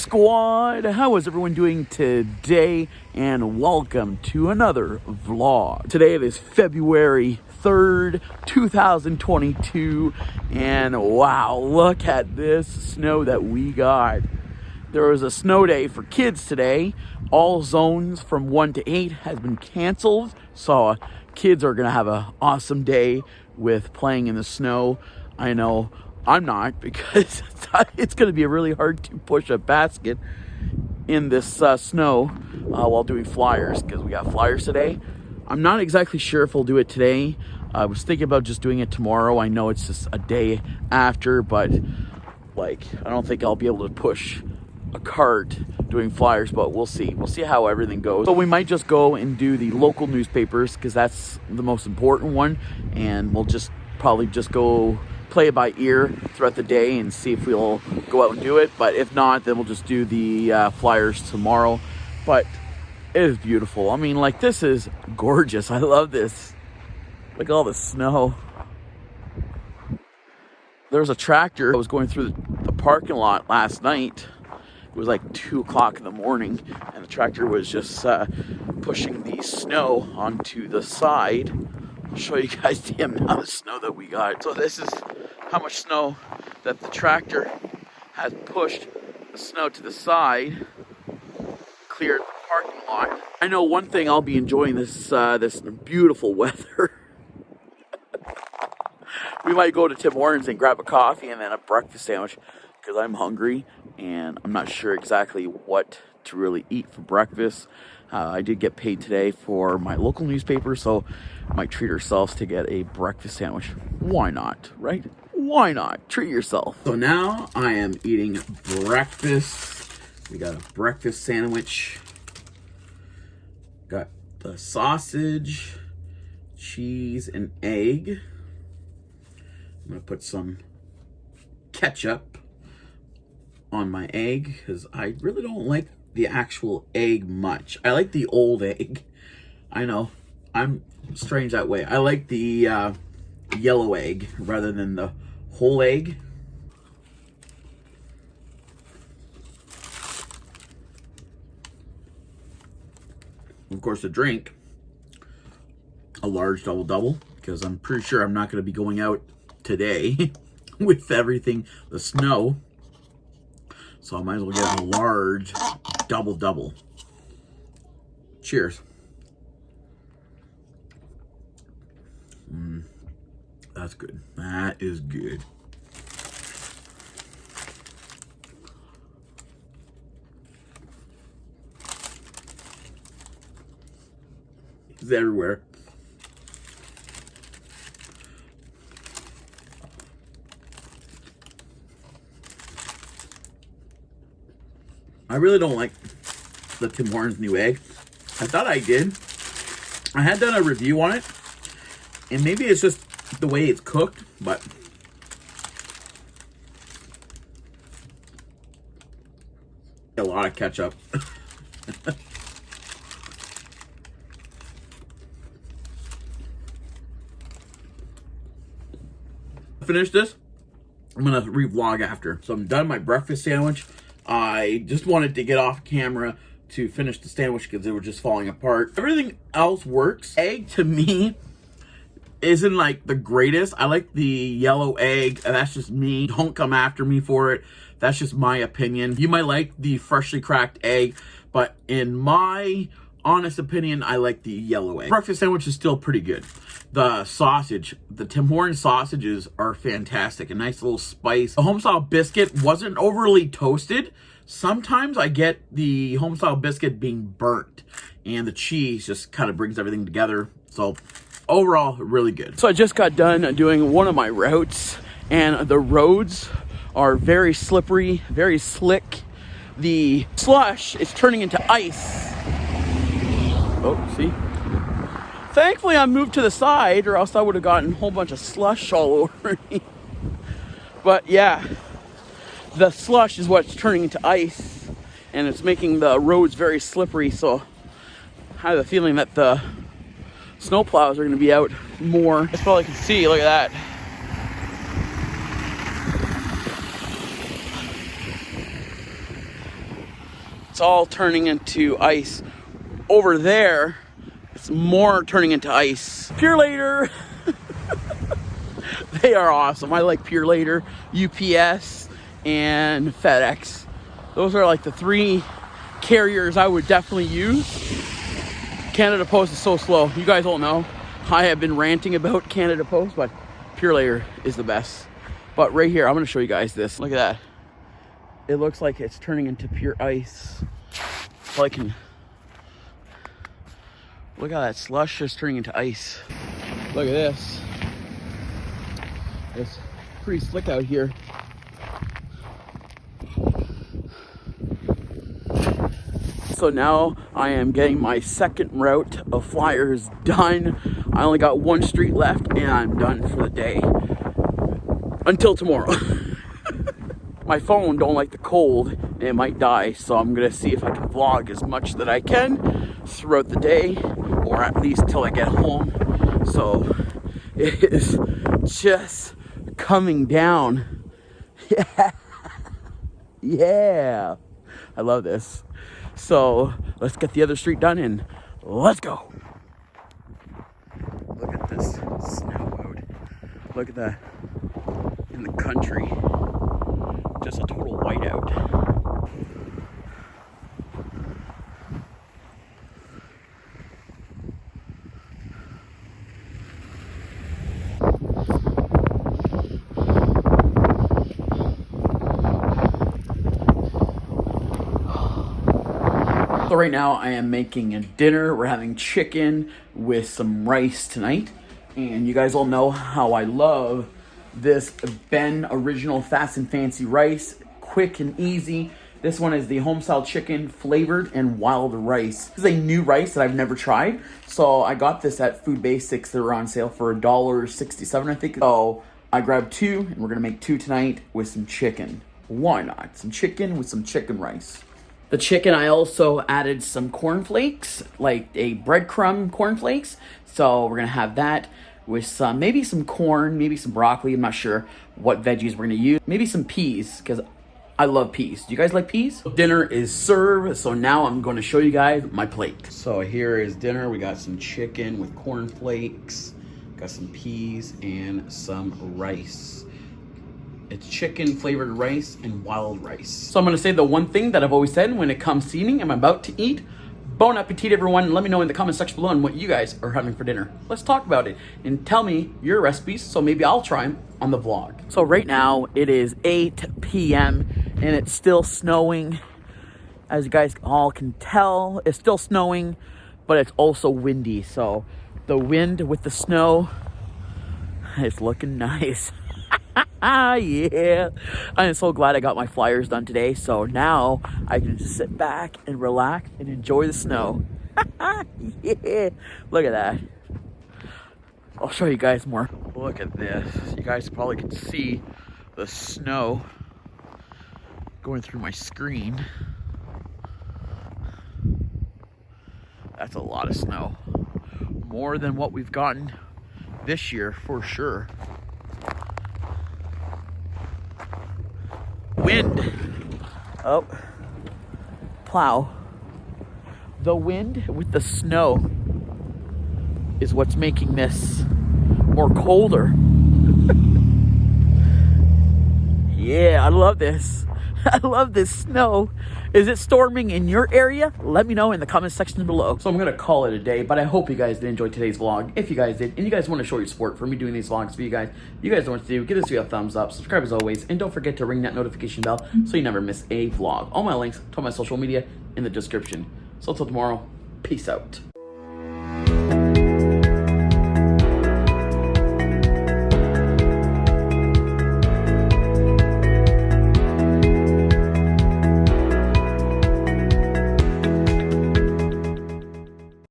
Squad? How is everyone doing today? And welcome to another vlog. Today it is February 3rd, 2022, and wow, look at this snow that we got. There was a snow day for kids today. All zones from 1 to 8 has been canceled, so kids are gonna have an awesome day with playing in the snow. I know I'm not, because it's going to be really hard to push a basket in this snow while doing flyers, because we got flyers today. I'm not exactly sure if we'll do it today. I was thinking about just doing it tomorrow. I know it's just a day after, but I don't think I'll be able to push a cart doing flyers, but we'll see. We'll see how everything goes. So we might just go and do the local newspapers, because that's the most important one, and we'll just probably just go play it by ear throughout the day and see if we'll go out and do it. But if not, then we'll just do the flyers tomorrow. But it is beautiful. I mean, this is gorgeous. I love this. Look at all the snow. There was a tractor that was going through the parking lot last night. It was 2 o'clock in the morning, and the tractor was just pushing the snow onto the side. I'll show you guys the amount of snow that we got. So this is how much snow that the tractor has pushed the snow to the side, cleared the parking lot. I know one thing, I'll be enjoying this this beautiful weather. We might go to Tim Hortons and grab a coffee and then a breakfast sandwich, because I'm hungry and I'm not sure exactly what to really eat for breakfast. I did get paid today for my local newspaper, so I might treat ourselves to get a breakfast sandwich. Why not, right? Why not? Treat yourself. So now I am eating breakfast. We got a breakfast sandwich. Got the sausage, cheese, and egg. I'm gonna put some ketchup on my egg, because I really don't like the actual egg much. I like the old egg. I know, I'm strange that way. I like the yellow egg rather than the whole egg. Of course, the drink, a large double-double, because I'm pretty sure I'm not going to be going out today with everything, the snow. So I might as well get a large double-double. Cheers. That's good. That is good. It's everywhere. I really don't like the Tim Hortons new egg. I thought I did. I had done a review on it, and maybe it's just the way it's cooked, but a lot of ketchup. Finish this, I'm gonna revlog after. So I'm done my breakfast sandwich. I just wanted to get off camera to finish the sandwich because they were just falling apart. Everything else works. Egg, to me, isn't the greatest. I like the yellow egg, and that's just me. Don't come after me for it. That's just my opinion. You might like the freshly cracked egg, but in my honest opinion, I like the yellow egg. Breakfast sandwich is still pretty good. The sausage, the Tim Hortons sausages are fantastic. A nice little spice. The homestyle biscuit wasn't overly toasted. Sometimes I get the homestyle biscuit being burnt, and the cheese just kind of brings everything together. So overall, really good. So I just got done doing one of my routes, and the roads are very slippery, very slick. The slush is turning into ice. Oh, see? Thankfully, I moved to the side, or else I would have gotten a whole bunch of slush all over me. But yeah, the slush is what's turning into ice, and it's making the roads very slippery. So I have a feeling that the snowplows are going to be out more. That's all I can see. Look at that. it's all turning into ice. Over there, it's more turning into ice. Pure Later. They are awesome. I like Pure Later, UPS, and FedEx. Those are like the 3 carriers I would definitely use. Canada Post is so slow. You guys all know I have been ranting about Canada Post, but Pure Later is the best. But right here, I'm going to show you guys this. Look at that. It looks like it's turning into pure ice. Look how that slush is turning into ice. Look at this. It's pretty slick out here. So now I am getting my second route of flyers done. I only got 1 street left and I'm done for the day. Until tomorrow. My phone don't like the cold and it might die, so I'm gonna see if I can vlog as much that I can throughout the day, or at least till I get home. So it is just coming down. Yeah. Yeah. I love this. So let's get the other street done and let's go. Look at this snow out. Look at that in the country. Just a total whiteout. So right now I am making a dinner. We're having chicken with some rice tonight. And you guys all know how I love this Ben Original Fast and Fancy rice. Quick and easy. This one is the home-style chicken flavored and wild rice. This is a new rice that I've never tried. So I got this at Food Basics. They were on sale for $1.67, I think. So I grabbed 2 and we're gonna make 2 tonight with some chicken. Why not? Some chicken with some chicken rice. The chicken, I also added some cornflakes, like a breadcrumb cornflakes. So we're gonna have that with some, maybe some corn, maybe some broccoli. I'm not sure what veggies we're gonna use. Maybe some peas, because I love peas. Do you guys like peas? Dinner is served, so now I'm going to show you guys my plate. So here is dinner. We got some chicken with cornflakes, got some peas, and some rice. It's chicken flavored rice and wild rice. So I'm gonna say the one thing that I've always said when it comes to eating, I'm about to eat. Bon appetit, everyone. Let me know in the comment section below on what you guys are having for dinner. Let's talk about it and tell me your recipes so maybe I'll try them on the vlog. So right now it is 8 p.m. and it's still snowing. As you guys all can tell, it's still snowing, but it's also windy. So the wind with the snow, it's looking nice. Yeah, I am so glad I got my flyers done today. So now I can just sit back and relax and enjoy the snow. Yeah, look at that. I'll show you guys more. Look at this. You guys probably can see the snow going through my screen. That's a lot of snow. More than what we've gotten this year for sure. Wind. Oh, plow. The wind with the snow is what's making this more colder. Yeah, I love this. I love this snow. Is it storming in your area? Let me know in the comment section below. So I'm gonna call it a day, but I hope you guys did enjoy today's vlog. If you guys did, and you guys want to show your support for me doing these vlogs for you guys know what to do. Give this video a thumbs up, subscribe as always, and don't forget to ring that notification bell so you never miss a vlog. All my links to my social media in the description. So until tomorrow, peace out.